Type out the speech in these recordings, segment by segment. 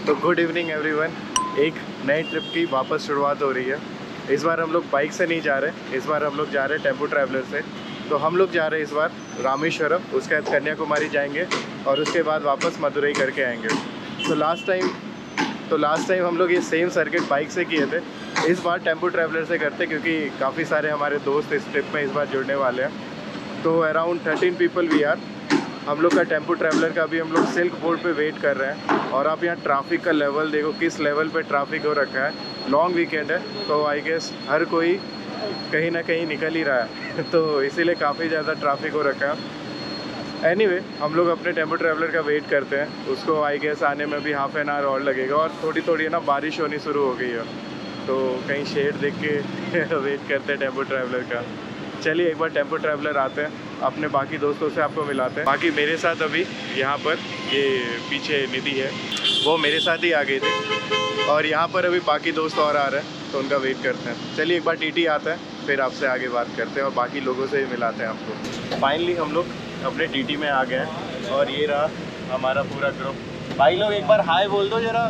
तो good evening everyone. एक नई ट्रिप की वापस शुरुआत हो रही है। इस बार हम लोग बाइक से नहीं जा रहे, इस बार हम लोग जा रहे हैं टेम्पो ट्रैवलर से। तो हम लोग जा रहे हैं इस बार रामेश्वरम, उसके बाद कन्याकुमारी जाएंगे और उसके बाद वापस मदुरई करके आएंगे। तो लास्ट टाइम हम लोग ये सेम सर्किट बाइक से किए थे, इस बार टेम्पो ट्रैवलर से करते क्योंकि काफ़ी सारे हमारे दोस्त इस ट्रिप में इस बार जुड़ने वाले हैं। तो अराउंड 13 पीपल वी आर। हम लोग का टेम्पो ट्रैवलर का अभी हम लोग सिल्क बोर्ड पे वेट कर रहे हैं। और आप यहाँ ट्रैफिक का लेवल देखो, किस लेवल पे ट्रैफिक हो रखा है। लॉन्ग वीकेंड है तो आई गेस हर कोई कहीं ना कहीं निकल ही रहा है तो इसीलिए काफ़ी ज़्यादा ट्रैफिक हो रखा है। एनीवे, हम लोग अपने टेम्पो ट्रैवलर का वेट करते हैं। उसको आई गेस आने में भी हाफ एन आवर और लगेगा। और थोड़ी थोड़ी ना बारिश होनी शुरू हो गई है, तो कहीं शेड देख के वेट करते हैं टेम्पो ट्रैवलर का। चलिए एक बार टेम्पो ट्रैवलर आते हैं, अपने बाकी दोस्तों से आपको मिलाते हैं। बाकी मेरे साथ अभी यहाँ पर ये पीछे निधि है, वो मेरे साथ ही आ गई थी। और यहाँ पर अभी बाकी दोस्त और आ रहे हैं तो उनका वेट करते हैं। चलिए एक बार टीटी आता है, फिर आपसे आगे बात करते हैं और बाकी लोगों से भी मिलाते हैं आपको। फाइनली हम लोग अपने टीटी में आ गए हैं और ये रहा हमारा पूरा ग्रुप। भाई लोग एक बार हाय बोल दो ज़रा।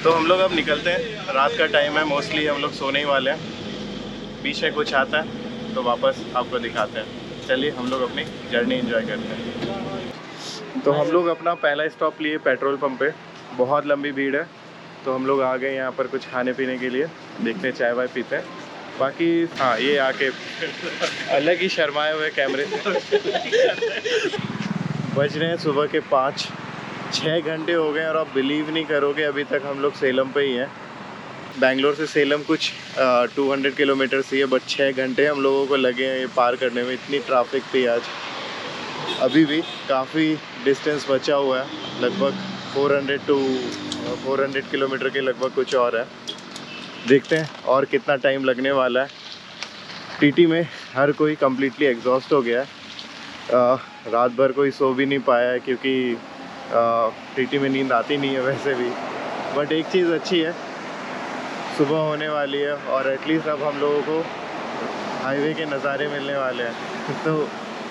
तो हम लोग अब निकलते हैं, रात का टाइम है, मोस्टली हम लोग सोने ही वाले हैं। बीच में कुछ आता है तो वापस आपको दिखाते हैं। चलिए हम लोग अपनी जर्नी एंजॉय करते हैं। तो हम लोग अपना पहला स्टॉप लिए पेट्रोल पंप पे। बहुत लंबी भीड़ है तो हम लोग आ गए यहाँ पर कुछ खाने पीने के लिए। देखते हैं, चाय वाय पीते हैं। बाकी हाँ, ये आके अलग ही शर्माए हुए कैमरे से। बज रहे हैं सुबह के 5-6 घंटे हो गए और आप बिलीव नहीं करोगे अभी तक हम लोग सेलम पे ही हैं। बैंगलोर से सेलम कुछ 200 किलोमीटर से है, बट 6 घंटे हम लोगों को लगे हैं ये पार करने में। इतनी ट्रैफिक थी आज। अभी भी काफ़ी डिस्टेंस बचा हुआ है, लगभग 400 किलोमीटर के लगभग कुछ और है। देखते हैं और कितना टाइम लगने वाला है। टीटी में हर कोई कम्प्लीटली एग्जॉस्ट हो गया है। रात भर कोई सो भी नहीं पाया है क्योंकि टीटी में नींद आती नहीं है वैसे भी। बट एक चीज़ अच्छी है, सुबह होने वाली है और एटलीस्ट अब हम लोगों को हाईवे के नज़ारे मिलने वाले हैं तो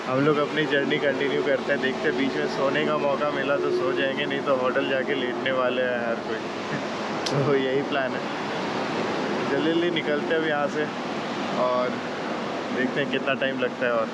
हम लोग अपनी जर्नी कंटिन्यू करते हैं। देखते हैं, बीच में सोने का मौका मिला तो सो जाएंगे, नहीं तो होटल जाके लेटने वाले हैं हर कोई। तो यही प्लान है। जल्दी जल्दी निकलते हैं अब यहाँ से और देखते हैं कितना टाइम लगता है। और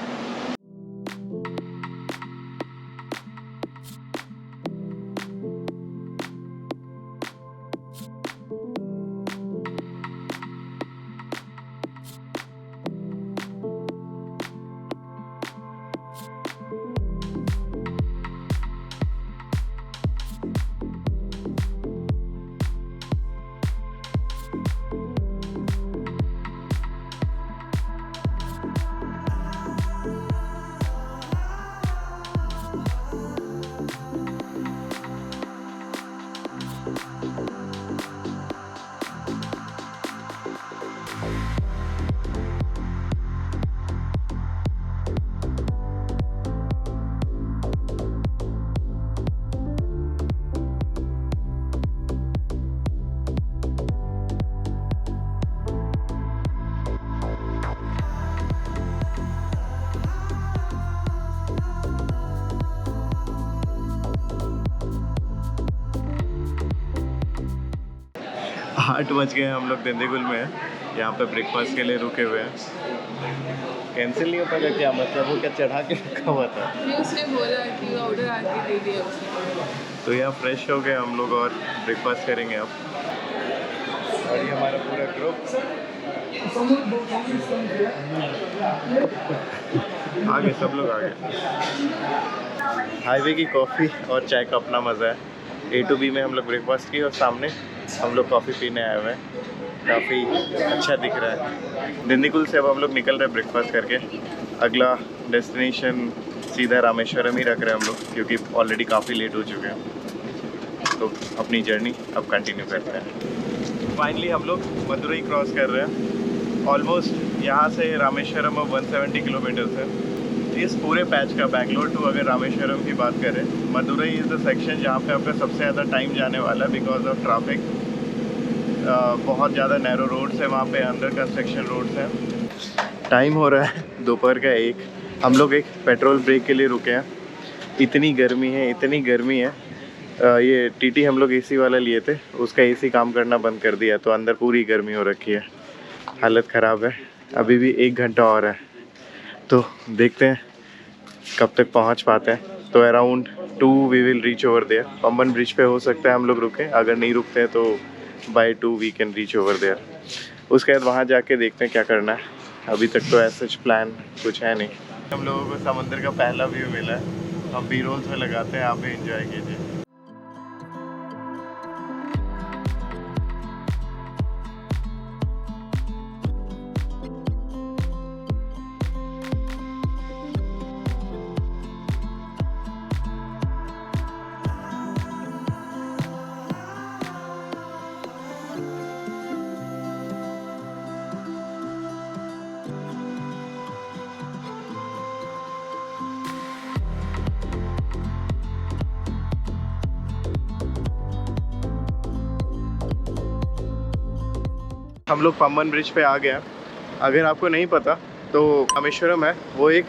आठ बज गए, हम लोग दिंदीगुल में हैं। यहाँ पे ब्रेकफास्ट के लिए रुके हुए हैं। कैंसिल नहीं हो पाएगा क्या? मतलब वो क्या चढ़ा के रखा हुआ था? उसने बोला कि ऑर्डर आके दे दिया उसने। तो यहाँ फ्रेश हो गए हम लोग और ब्रेकफास्ट करेंगे अब। और ये हमारा पूरा ग्रुप आगे, सब लोग आगे। हाईवे की कॉफ़ी और चाय का अपना मज़ा है। A to B में हम लोग ब्रेकफास्ट की और सामने हम लोग कॉफ़ी पीने आए हुए हैं। काफ़ी अच्छा दिख रहा है। दिंदीगुल से अब हम लोग निकल रहे हैं ब्रेकफास्ट करके। अगला डेस्टिनेशन सीधा रामेश्वरम ही रख रहे हैं हम लोग क्योंकि ऑलरेडी काफ़ी लेट हो चुके हैं। तो अपनी जर्नी अब कंटिन्यू करते हैं। फाइनली हम लोग मदुरई क्रॉस कर रहे हैं। ऑलमोस्ट यहाँ से रामेश्वरम अब 170 किलोमीटर्स है। इस पूरे पैच का बैंगलोर टू अगर रामेश्वरम की बात करें, मदुरई इज़ द सेक्शन जहाँ पे आपका सबसे ज़्यादा टाइम जाने वाला है बिकॉज ऑफ ट्रैफिक। बहुत ज़्यादा नैरो रोड्स है वहाँ पे, अंडर कंस्ट्रक्शन रोड्स हैं। टाइम हो रहा है दोपहर का 1। हम लोग एक पेट्रोल ब्रेक के लिए रुके हैं। इतनी गर्मी है ये टीटी हम लोग एसी वाला लिए थे, उसका एसी काम करना बंद कर दिया तो अंदर पूरी गर्मी हो रखी है, हालत ख़राब है। अभी भी 1 घंटा और है, तो देखते हैं कब तक पहुंच पाते हैं। तो around 2 we will reach over there. Pamban bridge पे हो सकता है हम लोग रुकें, अगर नहीं रुकते हैं तो by 2 we can reach over there. उसके बाद वहाँ जाके देखते हैं क्या करना है। अभी तक तो ऐसा प्लान कुछ है नहीं। हम लोगों को समुद्र का पहला व्यू मिला है, हम बी रोल्स में लगाते हैं, आप भी इंजॉय कीजिए। हम लोग पम्बन ब्रिज पे आ गया। अगर आपको नहीं पता तो रामेश्वरम है वो एक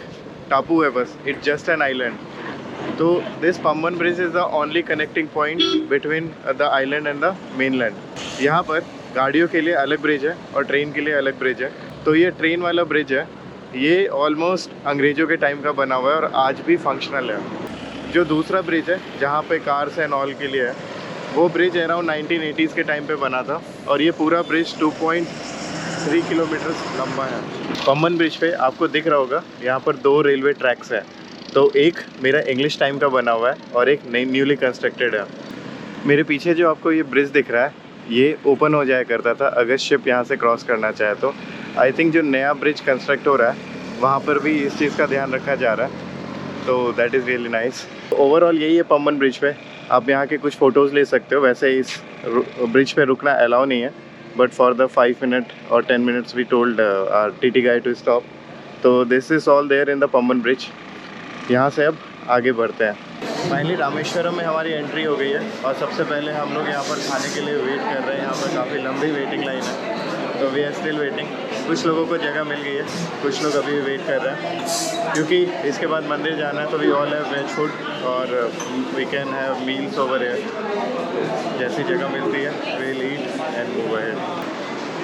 टापू है, बस इट्स जस्ट एन आइलैंड। तो this Pamban bridge is the only connecting point between the island and the mainland. यहाँ पर गाड़ियों के लिए अलग ब्रिज है और ट्रेन के लिए अलग ब्रिज है। तो ये ट्रेन वाला ब्रिज है, ये ऑलमोस्ट अंग्रेज़ों के टाइम का बना हुआ है और आज भी फंक्शनल है। जो दूसरा ब्रिज है जहाँ पे कार्स एंड ऑल के लिए है, वो ब्रिज अराउंड 1980s के टाइम पे बना था और ये पूरा ब्रिज 2.3 किलोमीटर लंबा है। पम्बन ब्रिज पे आपको दिख रहा होगा यहाँ पर 2 रेलवे ट्रैक्स हैं। तो एक मेरा इंग्लिश टाइम का बना हुआ है और एक न्यूली कंस्ट्रक्टेड है। मेरे पीछे जो आपको ये ब्रिज दिख रहा है, ये ओपन हो जाया करता था अगर शिप यहाँ से क्रॉस करना चाहे तो। आई थिंक जो नया ब्रिज कंस्ट्रक्ट हो रहा है वहाँ पर भी इस चीज़ का ध्यान रखा जा रहा है, तो that is really nice. Overall यही है पम्बन ब्रिज पे। आप यहाँ के कुछ फ़ोटोज़ ले सकते हो। वैसे इस ब्रिज पे रुकना अलाउ नहीं है, बट फॉर द 5 मिनट और 10 minutes we told our TT guide to stop. तो this is all there in the Pamban bridge. यहाँ से अब आगे बढ़ते हैं। फाइनली रामेश्वरम में हमारी एंट्री हो गई है और सबसे पहले हम लोग यहाँ पर खाने के लिए वेट कर रहे हैं। यहाँ पर काफ़ी लंबी वेटिंग लाइन है, तो वी आर स्टिल वेटिंग। कुछ लोगों को जगह मिल गई है, कुछ लोग अभी वेट कर रहे हैं क्योंकि इसके बाद मंदिर जाना है। तो we all have veg food और we can have meals over here. जैसी जगह मिलती है we will eat and move ahead.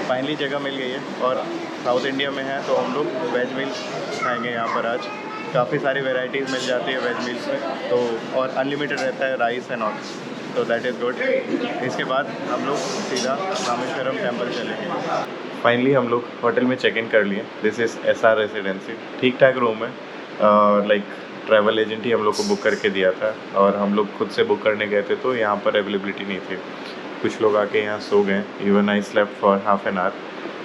Finally जगह मिल गई है और साउथ इंडिया में है तो हम लोग वेज मील्स खाएंगे यहाँ पर आज। काफ़ी सारी वैरायटीज़ मिल जाती है वेज मील्स में, तो और अनलिमिटेड रहता है राइस एंड ऑल, तो दैट इज़ गुड। इसके बाद हम लोग सीधा रामेश्वरम टेम्पल चलेंगे। फाइनली हम लोग होटल में चेक इन कर लिए। This is SR residency. ठीक ठाक रूम है, लाइक ट्रैवल एजेंट ही हम लोग को बुक करके दिया था और हम लोग खुद से बुक करने गए थे तो यहाँ पर अवेलेबिलिटी नहीं थी। कुछ लोग आके यहाँ सो गए, even I slept for half an hour.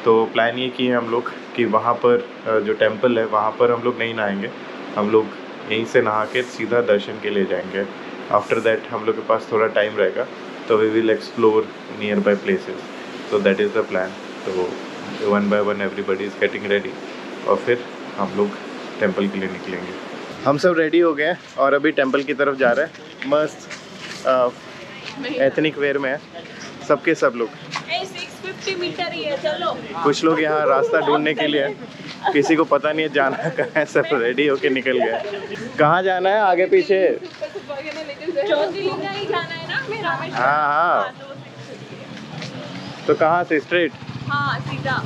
तो प्लान ये किए हम लोग कि वहाँ पर जो टेम्पल है वहाँ पर हम लोग नहीं नहाएंगे, हम लोग यहीं से नहा के सीधा दर्शन के लिए जाएंगे। आफ्टर दैट हम लोग के पास थोड़ा टाइम रहेगा तो we will explore nearby places. तो दैट इज़ द प्लान। तो 1 by 1 everybody is getting ready और फिर हम लोग टेंपल के लिए निकलेंगे। हम सब रेडी हो गए और अभी टेंपल की तरफ जा रहे हैं। मस्त एथनिक वेयर में है सबके सब लोग। 650 मीटर ही है, चलो। कुछ लोग यहाँ रास्ता ढूंढने के लिए, किसी को पता नहीं है जाना कहाँ है, सब रेडी होके निकल गए। कहाँ जाना है? आगे पीछे ज्योतिर्लिंगा ही जाना है ना हमें रामेश्वरम। हाँ। तो कहाँ से? स्ट्रेट? हाँ, सीधा।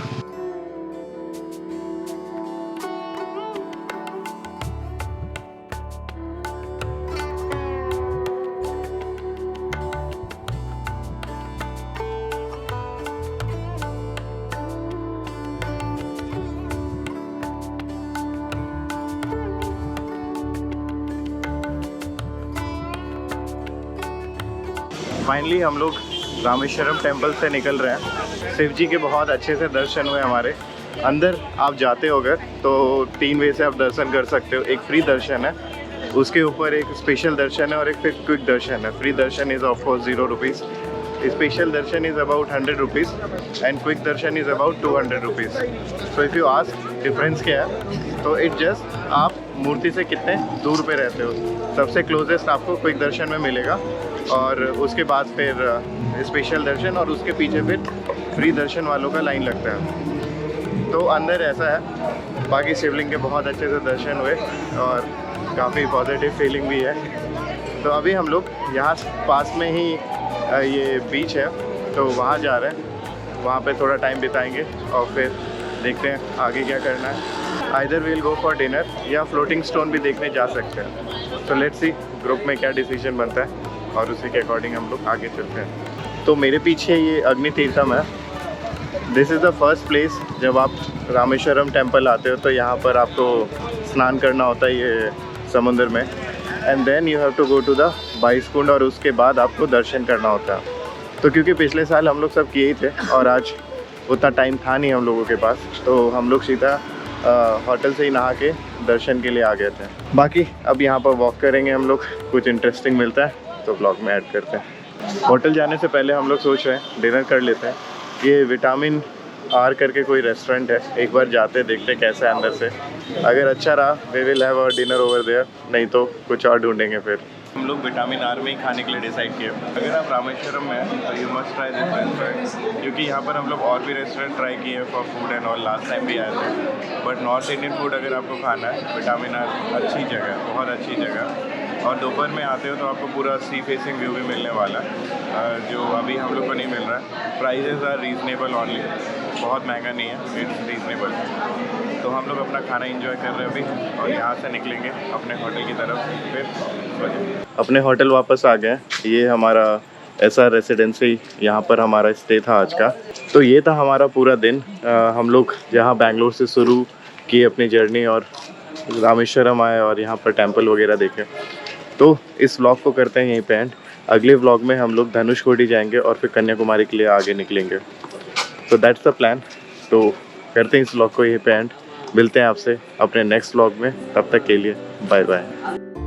फाइनली हम लोग रामेश्वरम टेंपल से निकल रहे हैं। शिव जी के बहुत अच्छे से दर्शन हुए हमारे। अंदर आप जाते हो अगर तो 3 वे से आप दर्शन कर सकते हो। एक फ्री दर्शन है, उसके ऊपर एक स्पेशल दर्शन है और एक फिर क्विक दर्शन है। Free Darshan is of course 0 rupees, special Darshan is about 100 rupees and quick Darshan is about 200 rupees. So if you ask difference क्या है, तो इट जस्ट आप मूर्ति से कितने दूर पे रहते हो। सबसे क्लोजेस्ट आपको क्विक दर्शन में मिलेगा और उसके बाद फिर स्पेशल दर्शन और उसके पीछे फिर फ्री दर्शन वालों का लाइन लगता है। तो अंदर ऐसा है। बाकी शिवलिंग के बहुत अच्छे से दर्शन हुए और काफ़ी पॉजिटिव फीलिंग भी है। तो अभी हम लोग यहाँ पास में ही ये बीच है, तो वहाँ जा रहे हैं। वहाँ पे थोड़ा टाइम बिताएंगे और फिर देखते हैं आगे क्या करना है। Either will go for dinner या फ्लोटिंग स्टोन भी देखने जा सकते हैं। तो लेट्स सी ग्रुप में क्या डिसीजन बनता है और उसी के अकॉर्डिंग हम लोग आगे चलते हैं। तो मेरे पीछे ये अग्नि तीर्थम है। This is the first place. जब आप रामेश्वरम टेम्पल आते हो तो यहाँ पर आपको स्नान करना होता है ये समुद्र में, and then you have to go to the बाईस कुंड, और उसके बाद आपको दर्शन करना होता है। तो क्योंकि पिछले साल हम लोग सब किए ही थे और आज उतना टाइम था नहीं हम लोगों के पास, तो हम लोग सीधा होटल से ही नहा के दर्शन के लिए आ गए थे। बाकी अब यहाँ पर वॉक करेंगे हम लोग, कुछ इंटरेस्टिंग मिलता है तो ब्लॉग में ऐड करते हैं। होटल जाने से पहले हम लोग सोच रहे हैं डिनर कर लेते हैं। ये विटामिन आर करके कोई रेस्टोरेंट है, एक बार जाते देखते कैसा है अंदर से। अगर अच्छा रहा we will have our dinner over there, नहीं तो कुछ और ढूंढेंगे। फिर हम लोग विटामिन आर में ही खाने के लिए डिसाइड किए। अगर आप रामेश्वरम में हैं तो you must try this restaurant, क्योंकि यहाँ पर हम लोग और भी रेस्टोरेंट ट्राई किए हैं for food and all, last time भी आए थे। बट नॉर्थ इंडियन फूड अगर आपको खाना है, विटामिन आर अच्छी जगह, बहुत अच्छी जगह। और दोपहर में आते हो तो आपको पूरा सी फेसिंग व्यू भी मिलने वाला है, जो अभी हम लोग को नहीं मिल रहा है। प्राइजेज़ आर रीज़नेबल ऑनली, बहुत महंगा नहीं है, इट्स रीज़नेबल। तो हम लोग अपना खाना एंजॉय कर रहे हैं अभी, और यहाँ से निकलेंगे अपने होटल की तरफ। फिर अपने होटल वापस आ गए। ये हमारा ऐसा रेसिडेंसी, यहाँ पर हमारा स्टे था आज का। तो ये था हमारा पूरा दिन। हम लोग जहाँ बैंगलोर से शुरू की अपनी जर्नी और रामेश्वरम आए और यहाँ पर टेम्पल वगैरह देखे। तो इस व्लॉग को करते हैं यहीं पे एंड। अगले व्लॉग में हम लोग धनुषकोडी जाएंगे और फिर कन्याकुमारी के लिए आगे निकलेंगे। तो दैट्स द प्लान। तो करते हैं इस व्लॉग को यहीं पे एंड। मिलते हैं आपसे अपने नेक्स्ट व्लॉग में, तब तक के लिए बाय बाय।